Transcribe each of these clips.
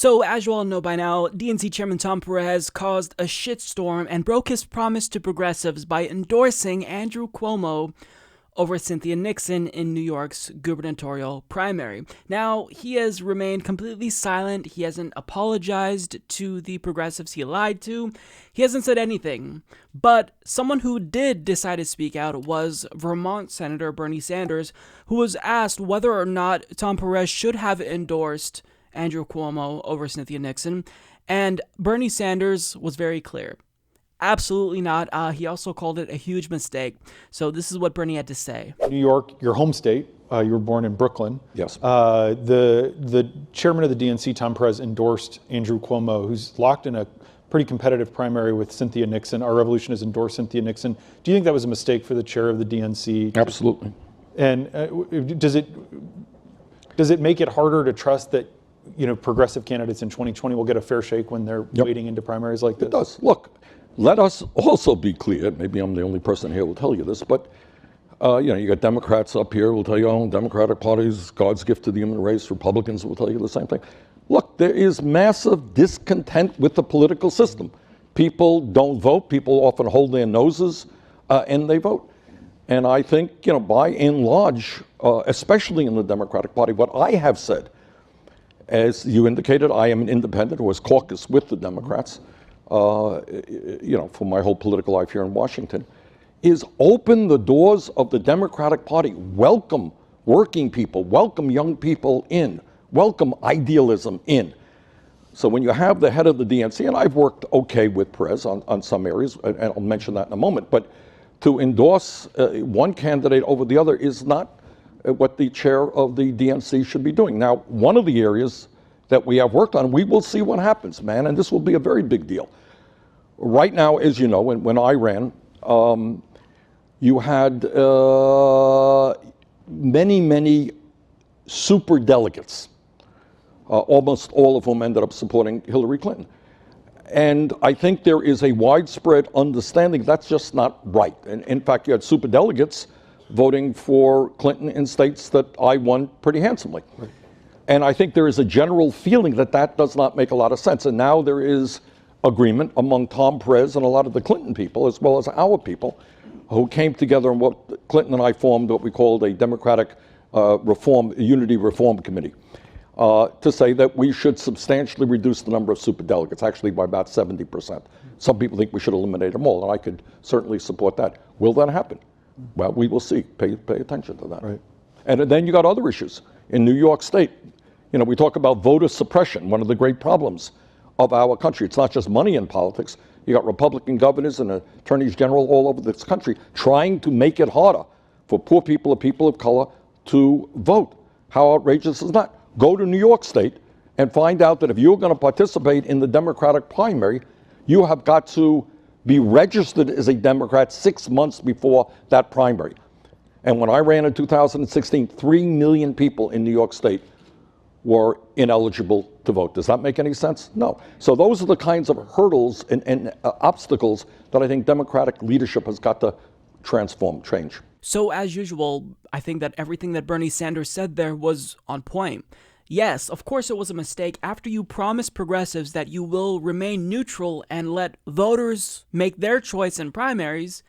So, as you all know by now, DNC Chairman Tom Perez caused a shitstorm and broke his promise to progressives by endorsing Andrew Cuomo over Cynthia Nixon in New York's gubernatorial primary. Now, he has remained completely silent. He hasn't apologized to the progressives he lied to. He hasn't said anything. But someone who did decide to speak out was Vermont Senator Bernie Sanders, who was asked whether or not Tom Perez should have endorsed Andrew Cuomo over Cynthia Nixon. And Bernie Sanders was very clear. Absolutely not. He also called it a huge mistake. So this is what Bernie had to say. New York, your home state, you were born in Brooklyn. Yes. The chairman of the DNC, Tom Perez, endorsed Andrew Cuomo, who's locked in a pretty competitive primary with Cynthia Nixon. Our Revolution has endorsed Cynthia Nixon. Do you think that was a mistake for the chair of the DNC? Absolutely. And does it make it harder to trust that progressive candidates in 2020 will get a fair shake when they're wading into primaries like this? It does. Look, let us also be clear. Maybe I'm the only person here who will tell you this, but you got Democrats up here who will tell you, Democratic Party is God's gift to the human race. Republicans will tell you the same thing. Look, there is massive discontent with the political system. People don't vote. People often hold their noses and they vote. And I think, by and large, especially in the Democratic Party, what I have said, as you indicated, I am an independent who has caucused with the Democrats, for my whole political life here in Washington, is open the doors of the Democratic Party. Welcome working people, welcome young people in, welcome idealism in. So when you have the head of the DNC, and I've worked okay with Perez on some areas, and I'll mention that in a moment, but to endorse one candidate over the other is not what the chair of the DNC should be doing. Now, one of the areas that we have worked on, we will see what happens, man, and this will be a very big deal. Right now, as you know, when I ran, you had many super delegates, almost all of whom ended up supporting Hillary Clinton. And I think there is a widespread understanding that's just not right. And in fact, you had super delegates voting for Clinton in states that I won pretty handsomely. Right. And I think there is a general feeling that that does not make a lot of sense. And now there is agreement among Tom Perez and a lot of the Clinton people, as well as our people, who came together and what Clinton and I formed what we called a Democratic Unity Reform Committee, to say that we should substantially reduce the number of superdelegates, actually by about 70%. Some people think we should eliminate them all, and I could certainly support that. Will that happen? Well, we will see. Pay attention to that. Right. And then you got other issues. In New York State, we talk about voter suppression, one of the great problems of our country. It's not just money in politics. You got Republican governors and attorneys general all over this country trying to make it harder for poor people or people of color to vote. How outrageous is that? Go to New York State and find out that if you're going to participate in the Democratic primary, you have got to be registered as a Democrat 6 months before that primary. And when I ran in 2016, 3 million people in New York State were ineligible to vote. Does that make any sense? No. So those are the kinds of hurdles and obstacles that I think Democratic leadership has got to transform, change. So as usual, I think that everything that Bernie Sanders said there was on point. Yes, of course it was a mistake after you promised progressives that you will remain neutral and let voters make their choice in primaries.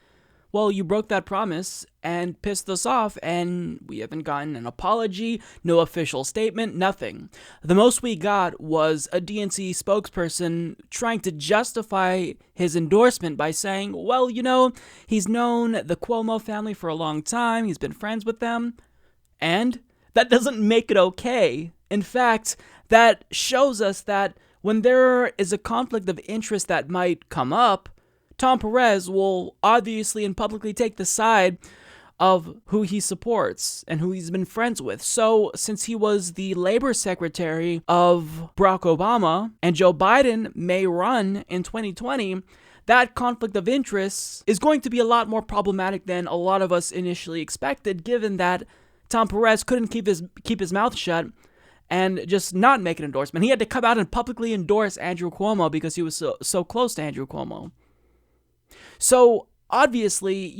Well, you broke that promise and pissed us off, and we haven't gotten an apology, no official statement, nothing. The most we got was a DNC spokesperson trying to justify his endorsement by saying, well, he's known the Cuomo family for a long time, he's been friends with them, and that doesn't make it okay. In fact, that shows us that when there is a conflict of interest that might come up, Tom Perez will obviously and publicly take the side of who he supports and who he's been friends with. So, since he was the labor secretary of Barack Obama and Joe Biden may run in 2020, that conflict of interest is going to be a lot more problematic than a lot of us initially expected, given that Tom Perez couldn't keep his mouth shut and just not make an endorsement. He had to come out and publicly endorse Andrew Cuomo because he was so close to Andrew Cuomo. So, obviously,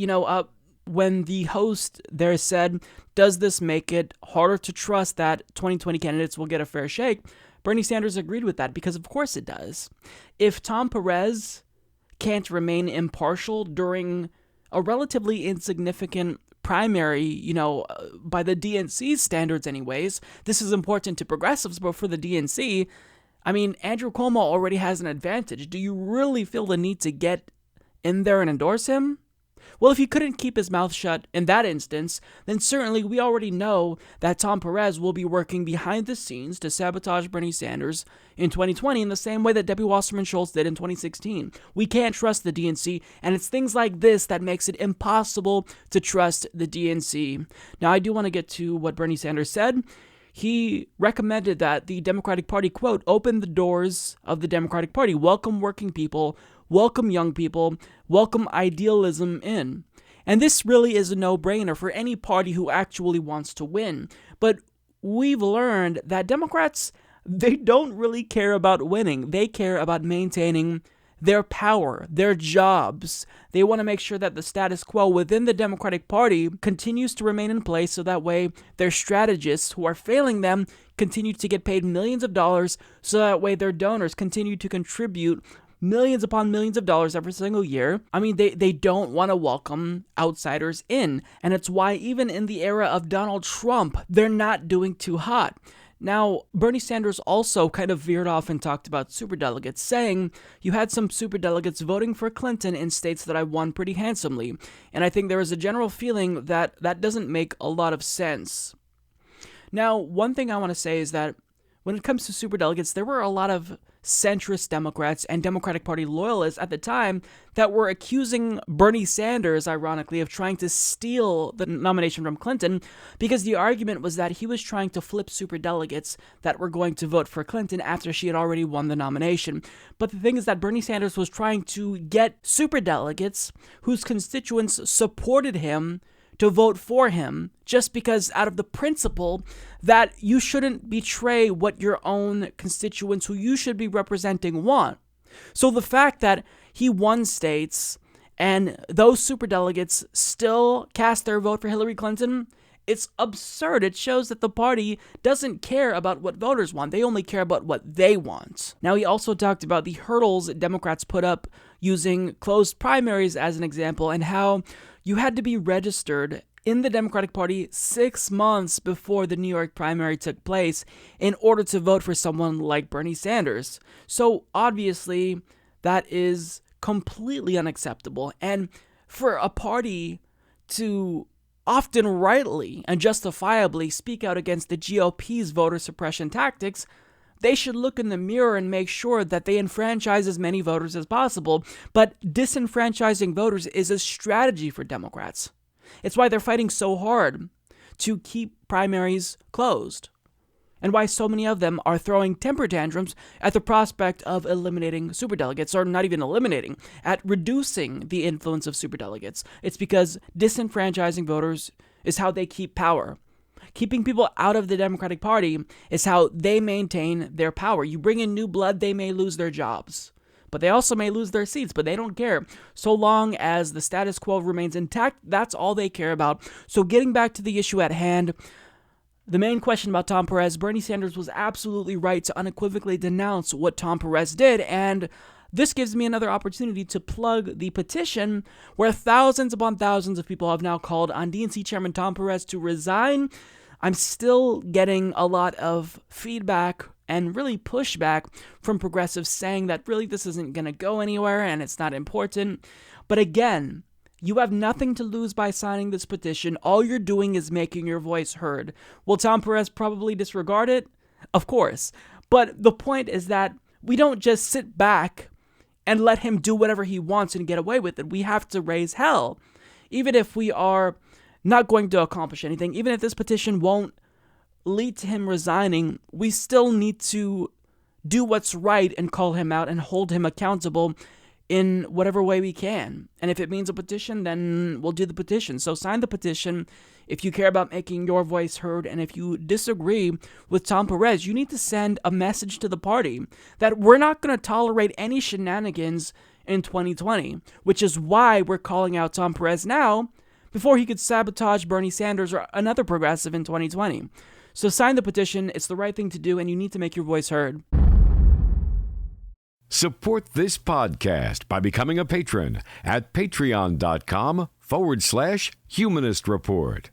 when the host there said, does this make it harder to trust that 2020 candidates will get a fair shake? Bernie Sanders agreed with that because of course it does. If Tom Perez can't remain impartial during a relatively insignificant primary, by the DNC's standards anyways, this is important to progressives, but for the DNC, I mean, Andrew Cuomo already has an advantage. Do you really feel the need to get in there and endorse him? Well, if he couldn't keep his mouth shut in that instance, then certainly we already know that Tom Perez will be working behind the scenes to sabotage Bernie Sanders in 2020 in the same way that Debbie Wasserman Schultz did in 2016. We can't trust the DNC, and it's things like this that makes it impossible to trust the DNC. Now, I do want to get to what Bernie Sanders said. He recommended that the Democratic Party, quote, open the doors of the Democratic Party, welcome working people, welcome young people, welcome idealism in. And this really is a no-brainer for any party who actually wants to win. But we've learned that Democrats, they don't really care about winning. They care about maintaining their power, their jobs. They want to make sure that the status quo within the Democratic Party continues to remain in place so that way their strategists who are failing them continue to get paid millions of dollars, so that way their donors continue to contribute millions upon millions of dollars every single year. I mean, they don't want to welcome outsiders in. And it's why even in the era of Donald Trump, they're not doing too hot. Now, Bernie Sanders also kind of veered off and talked about superdelegates, saying you had some superdelegates voting for Clinton in states that I won pretty handsomely. And I think there is a general feeling that that doesn't make a lot of sense. Now, one thing I want to say is that when it comes to superdelegates, there were a lot of centrist Democrats and Democratic Party loyalists at the time that were accusing Bernie Sanders, ironically, of trying to steal the nomination from Clinton, because the argument was that he was trying to flip superdelegates that were going to vote for Clinton after she had already won the nomination. But the thing is that Bernie Sanders was trying to get superdelegates whose constituents supported him to vote for him, just because out of the principle that you shouldn't betray what your own constituents who you should be representing want. So the fact that he won states and those superdelegates still cast their vote for Hillary Clinton, it's absurd. It shows that the party doesn't care about what voters want. They only care about what they want. Now, he also talked about the hurdles Democrats put up using closed primaries as an example, and how you had to be registered in the Democratic Party 6 months before the New York primary took place in order to vote for someone like Bernie Sanders. So obviously, that is completely unacceptable. And for a party to often rightly and justifiably speak out against the GOP's voter suppression tactics, they should look in the mirror and make sure that they enfranchise as many voters as possible. But disenfranchising voters is a strategy for Democrats. It's why they're fighting so hard to keep primaries closed, and why so many of them are throwing temper tantrums at the prospect of eliminating superdelegates, or not even eliminating, at reducing the influence of superdelegates. It's because disenfranchising voters is how they keep power. Keeping people out of the Democratic Party is how they maintain their power. You bring in new blood, they may lose their jobs, but they also may lose their seats, but they don't care. So long as the status quo remains intact, that's all they care about. So getting back to the issue at hand, the main question about Tom Perez, Bernie Sanders was absolutely right to unequivocally denounce what Tom Perez did, and this gives me another opportunity to plug the petition where thousands upon thousands of people have now called on DNC Chairman Tom Perez to resign. I'm still getting a lot of feedback and really pushback from progressives saying that really this isn't going to go anywhere and it's not important. But again, you have nothing to lose by signing this petition. All you're doing is making your voice heard. Will Tom Perez probably disregard it? Of course. But the point is that we don't just sit back and let him do whatever he wants and get away with it. We have to raise hell. Even if we are not going to accomplish anything, even if this petition won't lead to him resigning, we still need to do what's right and call him out and hold him accountable in whatever way we can. And if it means a petition, then we'll do the petition. So sign the petition if you care about making your voice heard. And if you disagree with Tom Perez, you need to send a message to the party that we're not going to tolerate any shenanigans in 2020, which is why we're calling out Tom Perez now before he could sabotage Bernie Sanders or another progressive in 2020. So sign the petition. It's the right thing to do, and you need to make your voice heard. Support this podcast by becoming a patron at patreon.com/Humanist Report.